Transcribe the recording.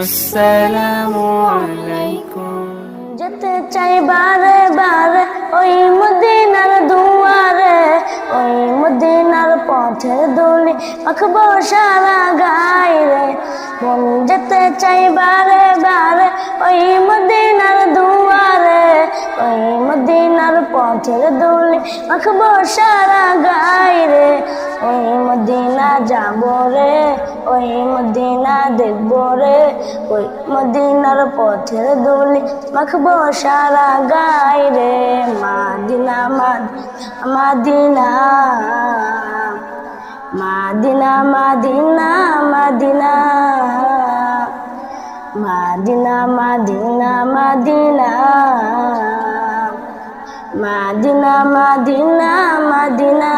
আসসালামু আলাইকুম। যেতে চাই বারে বারে ওই মদিনার দুয়ারে, ওই মদিনার পথের ধুলি মাখবো সারা গায়ে রে। মন যেতে চাই বারে বারে ওই মদিনার দুয়ারে, ওই মদিনার পথের ধুলি মাখবো সারা গায়ে রে। ওই মদিনা যাবো রে, ওই মদিনা দেখবো রে, ওই মদিনার পথের ধুলি মাখবো সারা গায়ে রে। মাদিনা মাদিনা মাদিনা মাদিনা মাদিনা মাদিনা মাদিনা মাদিনা মাদিনা মাদিনা মাদিনা।